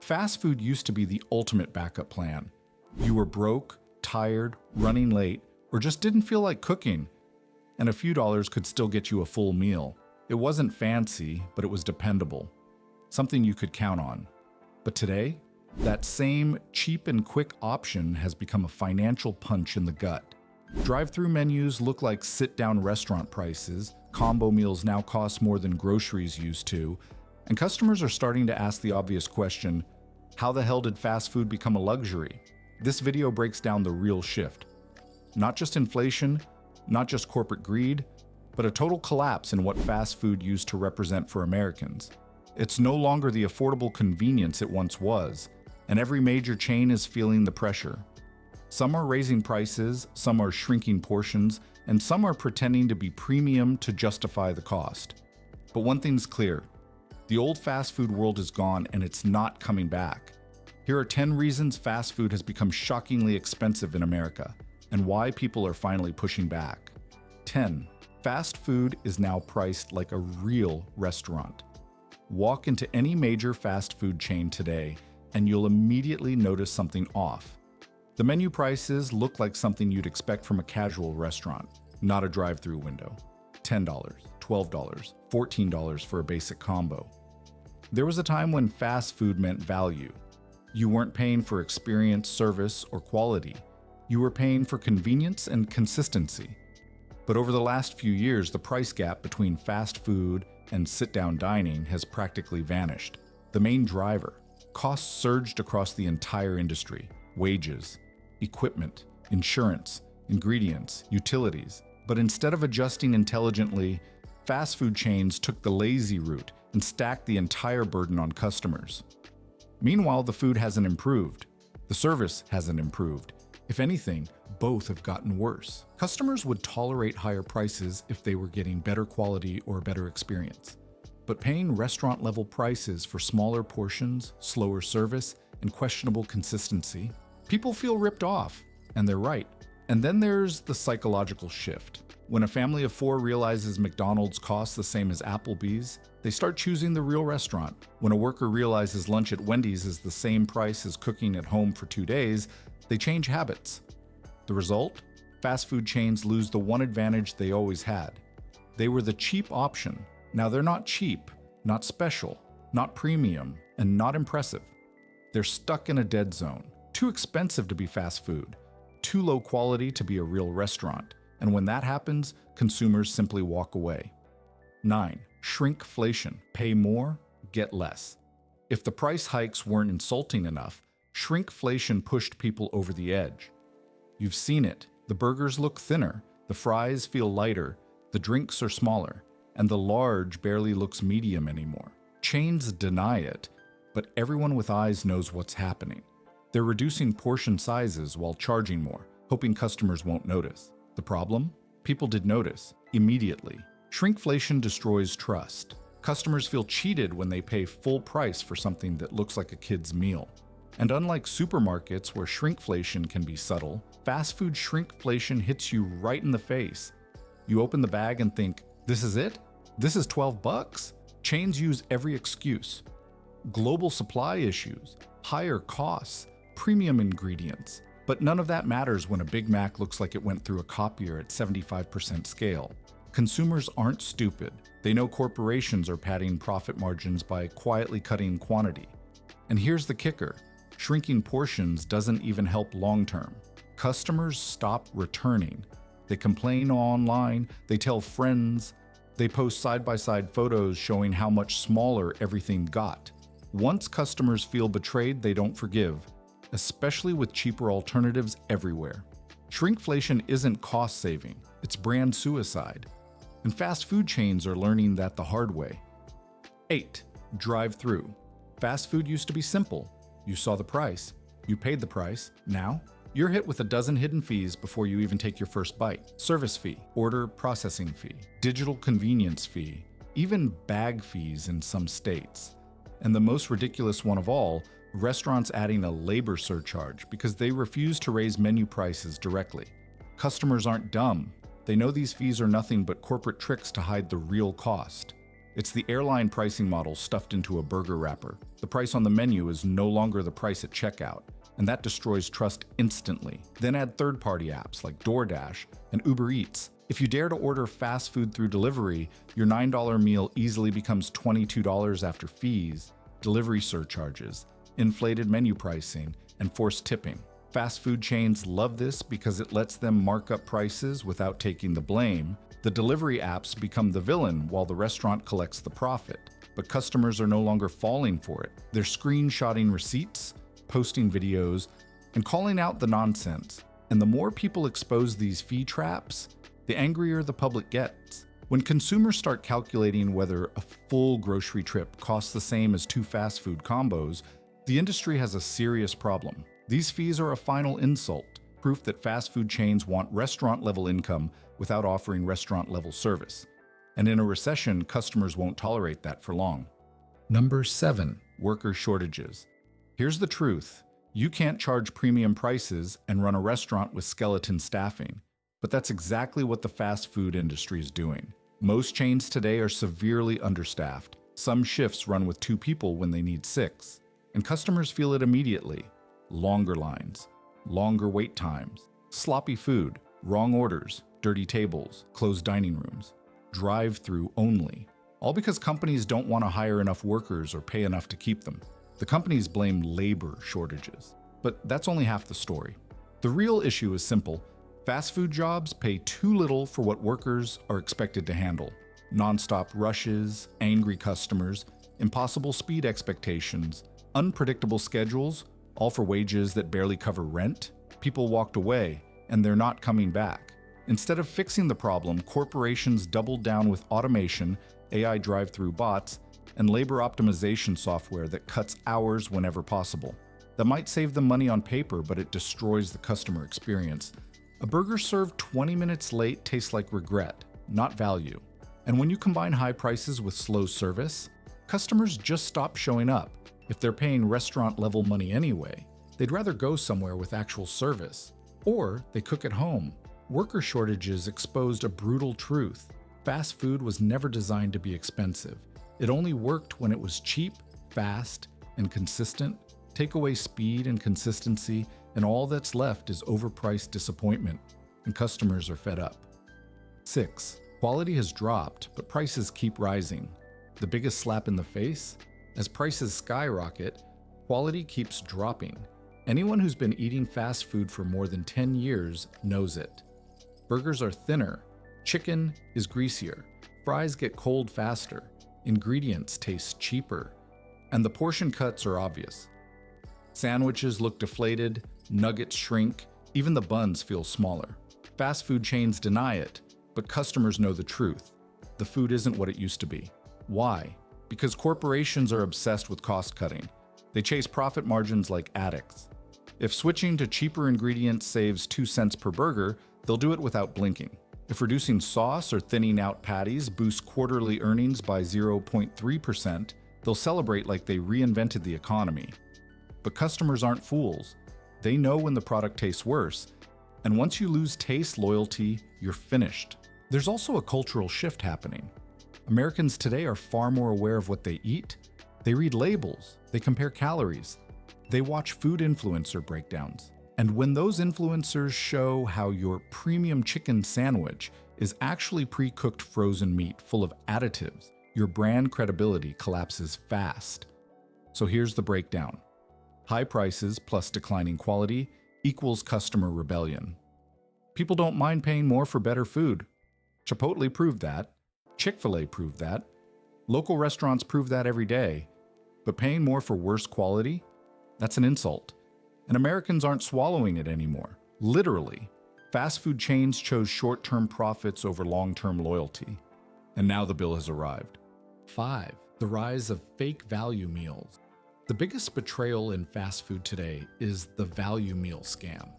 Fast food used to be the ultimate backup plan. You were broke, tired, running late, or just didn't feel like cooking, and a few dollars could still get you a full meal. It wasn't fancy, but it was dependable, something you could count on. But today, that same cheap and quick option has become a financial punch in the gut. Drive-through menus look like sit-down restaurant prices, combo meals now cost more than groceries used to, and customers are starting to ask the obvious question, how the hell did fast food become a luxury? This video breaks down the real shift. Not just inflation, not just corporate greed, but a total collapse in what fast food used to represent for Americans. It's no longer the affordable convenience it once was, and every major chain is feeling the pressure. Some are raising prices, some are shrinking portions, and some are pretending to be premium to justify the cost. But one thing's clear, the old fast food world is gone and it's not coming back. Here are 10 reasons fast food has become shockingly expensive in America, and why people are finally pushing back. 10. Fast food is now priced like a real restaurant. Walk into any major fast food chain today, and you'll immediately notice something off. The menu prices look like something you'd expect from a casual restaurant, not a drive-through window. $10, $12, $14 for a basic combo. There was a time when fast food meant value. You weren't paying for experience, service, or quality. You were paying for convenience and consistency. But over the last few years, the price gap between fast food and sit-down dining has practically vanished. The main driver, costs surged across the entire industry. Wages, equipment, insurance, ingredients, utilities. But instead of adjusting intelligently, fast food chains took the lazy route and stacked the entire burden on customers. Meanwhile, the food hasn't improved. The service hasn't improved. If anything, both have gotten worse. Customers would tolerate higher prices if they were getting better quality or a better experience. But paying restaurant-level prices for smaller portions, slower service, and questionable consistency, people feel ripped off, and they're right. And then there's the psychological shift. When a family of 4 realizes McDonald's costs the same as Applebee's, they start choosing the real restaurant. When a worker realizes lunch at Wendy's is the same price as cooking at home for 2 days, they change habits. The result? Fast food chains lose the one advantage they always had. They were the cheap option. Now they're not cheap, not special, not premium, and not impressive. They're stuck in a dead zone. Too expensive to be fast food, too low quality to be a real restaurant. And when that happens, consumers simply walk away. 9. Shrinkflation. Pay more, get less. If the price hikes weren't insulting enough, shrinkflation pushed people over the edge. You've seen it. The burgers look thinner, the fries feel lighter, the drinks are smaller, and the large barely looks medium anymore. Chains deny it, but everyone with eyes knows what's happening. They're reducing portion sizes while charging more, hoping customers won't notice. The problem? People did notice, immediately. Shrinkflation destroys trust. Customers feel cheated when they pay full price for something that looks like a kid's meal. And unlike supermarkets where shrinkflation can be subtle, fast food shrinkflation hits you right in the face. You open the bag and think, this is it? This is $12? Chains use every excuse. Global supply issues, higher costs, premium ingredients. But none of that matters when a Big Mac looks like it went through a copier at 75% scale. Consumers aren't stupid. They know corporations are padding profit margins by quietly cutting quantity. And here's the kicker. Shrinking portions doesn't even help long-term. Customers stop returning. They complain online, they tell friends, they post side-by-side photos showing how much smaller everything got. Once customers feel betrayed, they don't forgive, especially with cheaper alternatives everywhere. Shrinkflation isn't cost-saving, it's brand suicide. And fast food chains are learning that the hard way. 8. Drive-through. Fast food used to be simple. You saw the price, you paid the price. Now, you're hit with a dozen hidden fees before you even take your first bite. Service fee, order processing fee, digital convenience fee, even bag fees in some states. And the most ridiculous one of all, restaurants adding a labor surcharge because they refuse to raise menu prices directly. Customers aren't dumb. They know these fees are nothing but corporate tricks to hide the real cost. It's the airline pricing model stuffed into a burger wrapper. The price on the menu is no longer the price at checkout, and that destroys trust instantly. Then add third-party apps like DoorDash and Uber Eats. If you dare to order fast food through delivery, your $9 meal easily becomes $22 after fees, delivery surcharges, inflated menu pricing, and forced tipping. Fast food chains love this because it lets them mark up prices without taking the blame. The delivery apps become the villain while the restaurant collects the profit. But customers are no longer falling for it. They're screenshotting receipts, posting videos, and calling out the nonsense. And the more people expose these fee traps, the angrier the public gets. When consumers start calculating whether a full grocery trip costs the same as 2 fast food combos, the industry has a serious problem. These fees are a final insult, proof that fast food chains want restaurant-level income without offering restaurant-level service. And in a recession, customers won't tolerate that for long. Number 7, worker shortages. Here's the truth. You can't charge premium prices and run a restaurant with skeleton staffing. But that's exactly what the fast food industry is doing. Most chains today are severely understaffed. Some shifts run with 2 people when they need 6. And customers feel it immediately. Longer lines, longer wait times, sloppy food, wrong orders, dirty tables, closed dining rooms, drive-through only. All because companies don't want to hire enough workers or pay enough to keep them. The companies blame labor shortages. But that's only half the story. The real issue is simple. Fast food jobs pay too little for what workers are expected to handle. Non-stop rushes, angry customers, impossible speed expectations, unpredictable schedules, all for wages that barely cover rent. People walked away, and they're not coming back. Instead of fixing the problem, corporations doubled down with automation, AI drive-through bots, and labor optimization software that cuts hours whenever possible. That might save them money on paper, but it destroys the customer experience. A burger served 20 minutes late tastes like regret, not value. And when you combine high prices with slow service, customers just stop showing up. If they're paying restaurant-level money anyway, they'd rather go somewhere with actual service. Or they cook at home. Worker shortages exposed a brutal truth. Fast food was never designed to be expensive. It only worked when it was cheap, fast, and consistent. Take away speed and consistency, and all that's left is overpriced disappointment, and customers are fed up. 6. Quality has dropped, but prices keep rising. The biggest slap in the face? As prices skyrocket, quality keeps dropping. Anyone who's been eating fast food for more than 10 years knows it. Burgers are thinner, chicken is greasier, fries get cold faster, ingredients taste cheaper, and the portion cuts are obvious. Sandwiches look deflated, nuggets shrink, even the buns feel smaller. Fast food chains deny it, but customers know the truth. The food isn't what it used to be. Why? Because corporations are obsessed with cost cutting. They chase profit margins like addicts. If switching to cheaper ingredients saves 2 cents per burger, they'll do it without blinking. If reducing sauce or thinning out patties boosts quarterly earnings by 0.3%, they'll celebrate like they reinvented the economy. But customers aren't fools. They know when the product tastes worse. And once you lose taste loyalty, you're finished. There's also a cultural shift happening. Americans today are far more aware of what they eat. They read labels, they compare calories, they watch food influencer breakdowns. And when those influencers show how your premium chicken sandwich is actually pre-cooked frozen meat full of additives, your brand credibility collapses fast. So here's the breakdown. High prices plus declining quality equals customer rebellion. People don't mind paying more for better food. Chipotle proved that. Chick-fil-A proved that. Local restaurants prove that every day. But paying more for worse quality? That's an insult. And Americans aren't swallowing it anymore. Literally. Fast food chains chose short-term profits over long-term loyalty. And now the bill has arrived. 5. The rise of fake value meals. The biggest betrayal in fast food today is the value meal scam.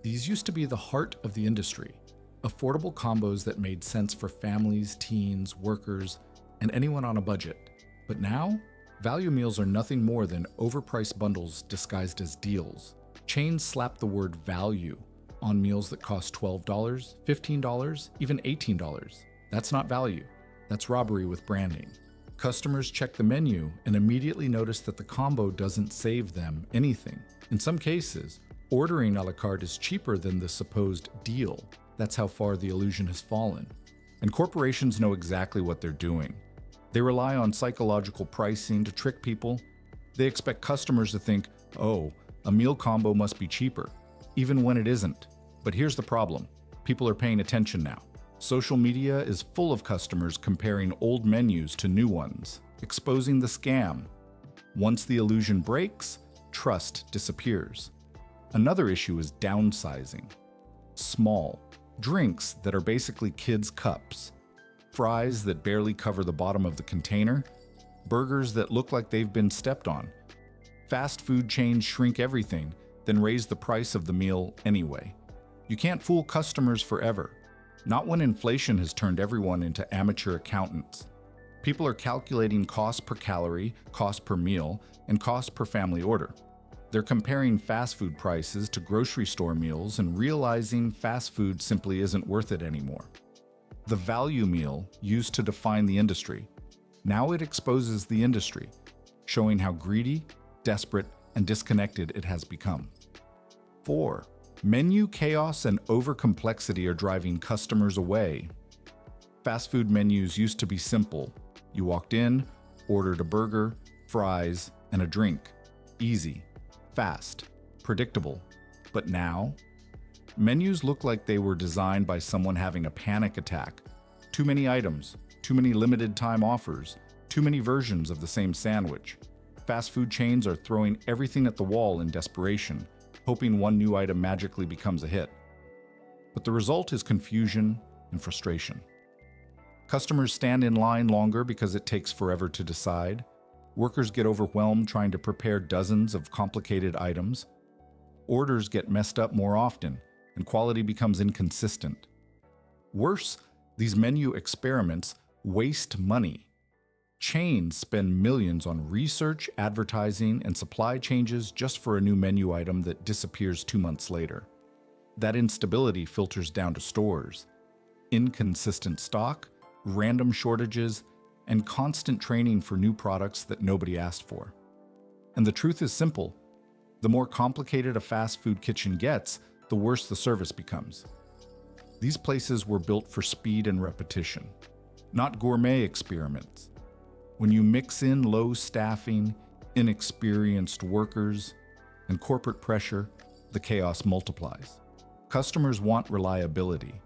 These used to be the heart of the industry. Affordable combos that made sense for families, teens, workers, and anyone on a budget. But now, value meals are nothing more than overpriced bundles disguised as deals. Chains slap the word value on meals that cost $12, $15, even $18. That's not value. That's robbery with branding. Customers check the menu and immediately notice that the combo doesn't save them anything. In some cases, ordering a la carte is cheaper than the supposed deal. That's how far the illusion has fallen. And corporations know exactly what they're doing. They rely on psychological pricing to trick people. They expect customers to think, oh, a meal combo must be cheaper, even when it isn't. But here's the problem. People are paying attention now. Social media is full of customers comparing old menus to new ones, exposing the scam. Once the illusion breaks, trust disappears. Another issue is downsizing. Small drinks that are basically kids' cups, fries that barely cover the bottom of the container, burgers that look like they've been stepped on. Fast food chains shrink everything, then raise the price of the meal anyway. You can't fool customers forever. Not when inflation has turned everyone into amateur accountants. People are calculating cost per calorie, cost per meal, and cost per family order. They're comparing fast food prices to grocery store meals and realizing fast food simply isn't worth it anymore. The value meal used to define the industry. Now it exposes the industry, showing how greedy, desperate, and disconnected it has become. 4. Menu chaos and overcomplexity are driving customers away. Fast food menus used to be simple. You walked in, ordered a burger, fries, and a drink. Easy, fast, predictable. But now, menus look like they were designed by someone having a panic attack. Too many items, too many limited time offers, too many versions of the same sandwich. Fast food chains are throwing everything at the wall in desperation, hoping one new item magically becomes a hit. But the result is confusion and frustration. Customers stand in line longer because it takes forever to decide. Workers get overwhelmed trying to prepare dozens of complicated items. Orders get messed up more often, and quality becomes inconsistent. Worse, these menu experiments waste money. Chains spend millions on research, advertising, and supply changes just for a new menu item that disappears 2 months later. That instability filters down to stores. Inconsistent stock, random shortages, and constant training for new products that nobody asked for. And the truth is simple. The more complicated a fast food kitchen gets, the worse the service becomes. These places were built for speed and repetition, not gourmet experiments. When you mix in low staffing, inexperienced workers, and corporate pressure, the chaos multiplies. Customers want reliability.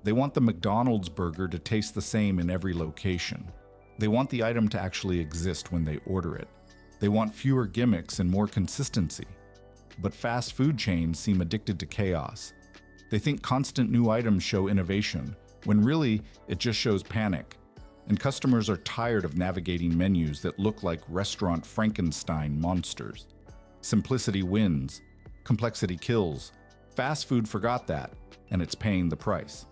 They want the McDonald's burger to taste the same in every location. They want the item to actually exist when they order it. They want fewer gimmicks and more consistency. But fast food chains seem addicted to chaos. They think constant new items show innovation, when really it just shows panic. And customers are tired of navigating menus that look like restaurant Frankenstein monsters. Simplicity wins. Complexity kills. Fast food forgot that, and it's paying the price.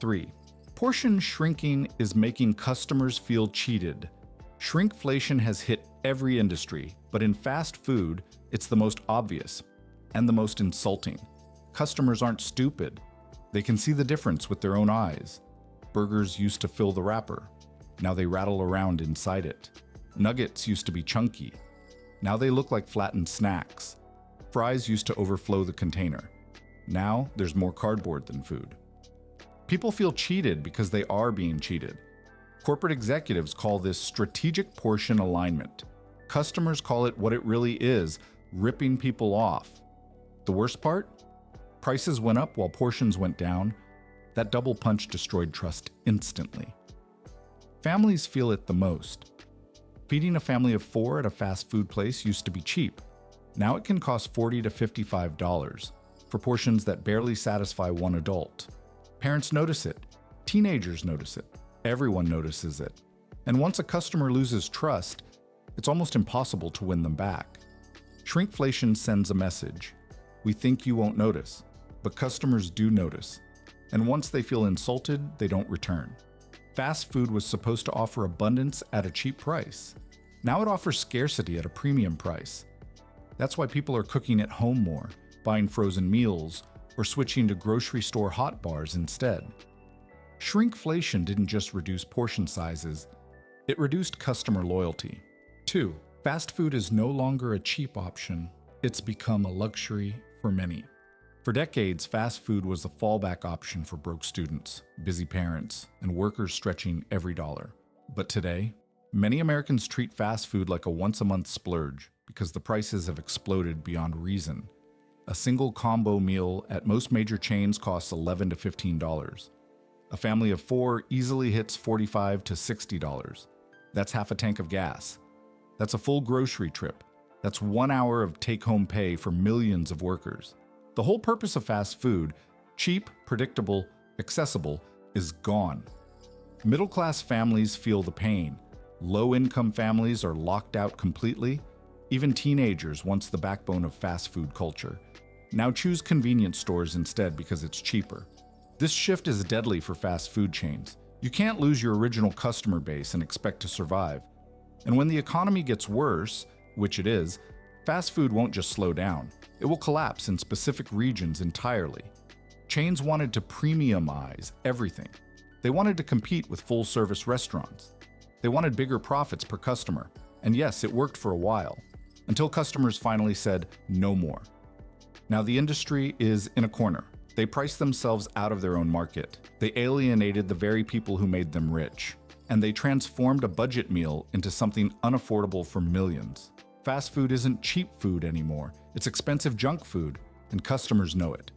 3. Portion shrinking is making customers feel cheated. Shrinkflation has hit every industry, but in fast food, it's the most obvious and the most insulting. Customers aren't stupid. They can see the difference with their own eyes. Burgers used to fill the wrapper. Now they rattle around inside it. Nuggets used to be chunky. Now they look like flattened snacks. Fries used to overflow the container. Now there's more cardboard than food. People feel cheated because they are being cheated. Corporate executives call this strategic portion alignment. Customers call it what it really is, ripping people off. The worst part? Prices went up while portions went down. That double punch destroyed trust instantly. Families feel it the most. Feeding a family of 4 at a fast food place used to be cheap. Now it can cost $40 to $55 for portions that barely satisfy one adult. Parents notice it. Teenagers notice it. Everyone notices it. And once a customer loses trust, it's almost impossible to win them back. Shrinkflation sends a message. We think you won't notice, but customers do notice. And once they feel insulted, they don't return. Fast food was supposed to offer abundance at a cheap price. Now it offers scarcity at a premium price. That's why people are cooking at home more, buying frozen meals, or switching to grocery store hot bars instead. Shrinkflation didn't just reduce portion sizes, It reduced customer loyalty. 2. Fast food is no longer a cheap option. It's become a luxury for many. For decades, fast food was the fallback option for broke students, busy parents, and workers stretching every dollar. But today, many Americans treat fast food like a once-a-month splurge because the prices have exploded beyond reason. A single combo meal at most major chains costs $11 to $15. A family of 4 easily hits $45 to $60. That's half a tank of gas. That's a full grocery trip. That's 1 hour of take-home pay for millions of workers. The whole purpose of fast food, cheap, predictable, accessible, is gone. Middle-class families feel the pain. Low-income families are locked out completely. Even teenagers, once the backbone of fast food culture, now choose convenience stores instead because it's cheaper. This shift is deadly for fast food chains. You can't lose your original customer base and expect to survive. And when the economy gets worse, which it is, fast food won't just slow down. It will collapse in specific regions entirely. Chains wanted to premiumize everything. They wanted to compete with full-service restaurants. They wanted bigger profits per customer. And yes, it worked for a while, until customers finally said no more. Now the industry is in a corner. They priced themselves out of their own market. They alienated the very people who made them rich. And they transformed a budget meal into something unaffordable for millions. Fast food isn't cheap food anymore. It's expensive junk food, and customers know it.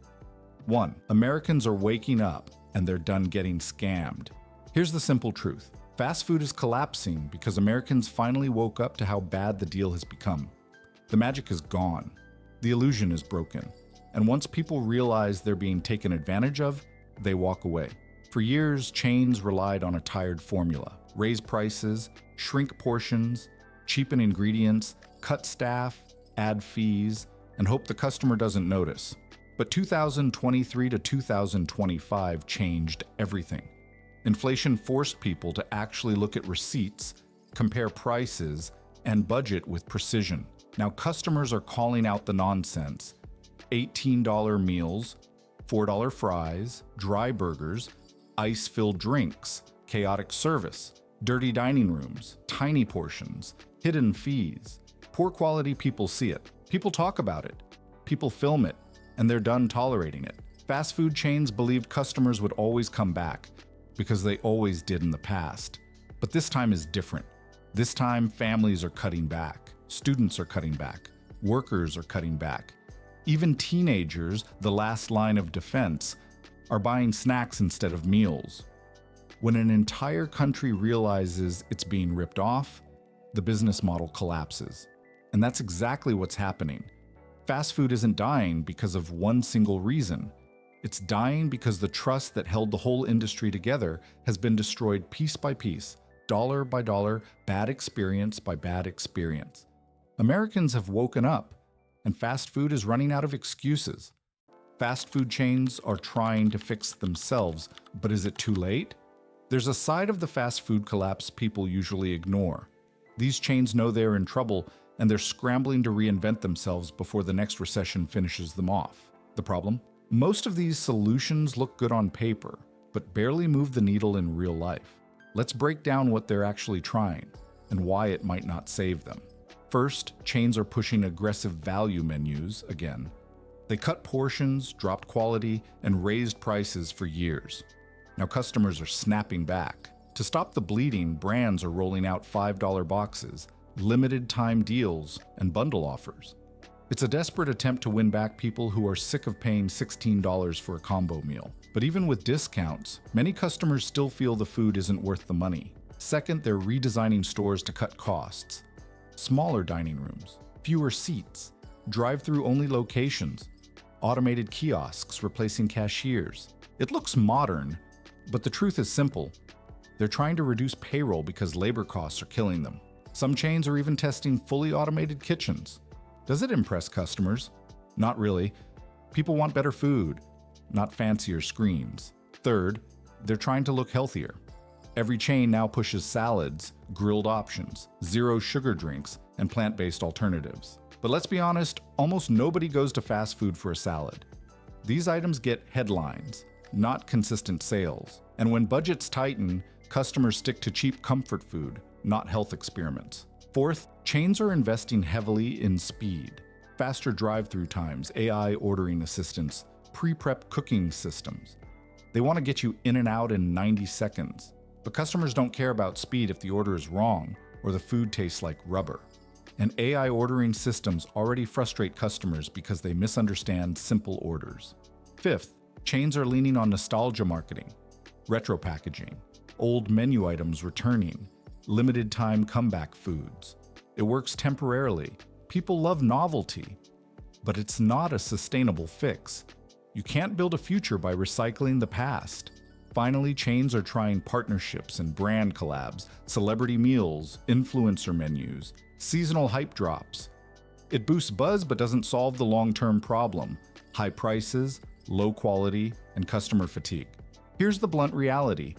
1. Americans are waking up, and they're done getting scammed. Here's the simple truth. Fast food is collapsing because Americans finally woke up to how bad the deal has become. The magic is gone. The illusion is broken. And once people realize they're being taken advantage of, they walk away. For years, chains relied on a tired formula. Raise prices, shrink portions, cheapen ingredients, cut staff, add fees, and hope the customer doesn't notice. But 2023 to 2025 changed everything. Inflation forced people to actually look at receipts, compare prices, and budget with precision. Now customers are calling out the nonsense. $18 meals, $4 fries, dry burgers, ice-filled drinks, chaotic service, dirty dining rooms, tiny portions, hidden fees. Poor quality people see it. People talk about it. People film it, and they're done tolerating it. Fast food chains believed customers would always come back because they always did in the past. But this time is different. This time, families are cutting back. Students are cutting back. Workers are cutting back. Even teenagers, the last line of defense, are buying snacks instead of meals. When an entire country realizes it's being ripped off, the business model collapses. And that's exactly what's happening. Fast food isn't dying because of one single reason. It's dying because the trust that held the whole industry together has been destroyed piece by piece, dollar by dollar, bad experience by bad experience. Americans have woken up, and fast food is running out of excuses. Fast food chains are trying to fix themselves, but is it too late? There's a side of the fast food collapse people usually ignore. These chains know they're in trouble, and they're scrambling to reinvent themselves before the next recession finishes them off. The problem? Most of these solutions look good on paper, but barely move the needle in real life. Let's break down what they're actually trying, and why it might not save them. First, chains are pushing aggressive value menus again. They cut portions, dropped quality, and raised prices for years. Now customers are snapping back. To stop the bleeding, brands are rolling out $5 boxes, limited time deals, and bundle offers. It's a desperate attempt to win back people who are sick of paying $16 for a combo meal. But even with discounts, many customers still feel the food isn't worth the money. Second, they're redesigning stores to cut costs. Smaller dining rooms, fewer seats, drive-through only locations, automated kiosks replacing cashiers. It looks modern, but the truth is simple. They're trying to reduce payroll because labor costs are killing them. Some chains are even testing fully automated kitchens. Does it impress customers? Not really. People want better food, not fancier screens. Third, they're trying to look healthier. Every chain now pushes salads, grilled options, zero sugar drinks, and plant-based alternatives. But let's be honest, almost nobody goes to fast food for a salad. These items get headlines, not consistent sales. And when budgets tighten, customers stick to cheap comfort food, not health experiments. Fourth, chains are investing heavily in speed. Faster drive-through times, AI ordering assistants, pre-prep cooking systems. They want to get you in and out in 90 seconds. But customers don't care about speed if the order is wrong or the food tastes like rubber. And AI ordering systems already frustrate customers because they misunderstand simple orders. Fifth, chains are leaning on nostalgia marketing, retro packaging, old menu items returning, limited time comeback foods. It works temporarily. People love novelty, but it's not a sustainable fix. You can't build a future by recycling the past. Finally, chains are trying partnerships and brand collabs, celebrity meals, influencer menus, seasonal hype drops. It boosts buzz but doesn't solve the long-term problem: high prices, low quality, and customer fatigue. Here's the blunt reality.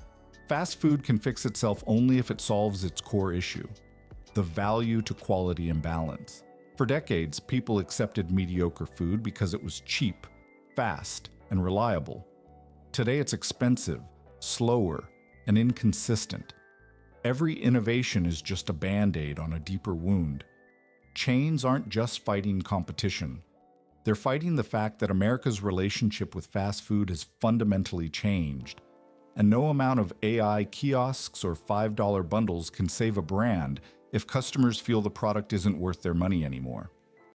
Fast food can fix itself only if it solves its core issue: the value to quality imbalance. For decades, people accepted mediocre food because it was cheap, fast, and reliable. Today it's expensive, slower, and inconsistent. Every innovation is just a band-aid on a deeper wound. Chains aren't just fighting competition. They're fighting the fact that America's relationship with fast food has fundamentally changed. And no amount of AI kiosks or $5 bundles can save a brand if customers feel the product isn't worth their money anymore.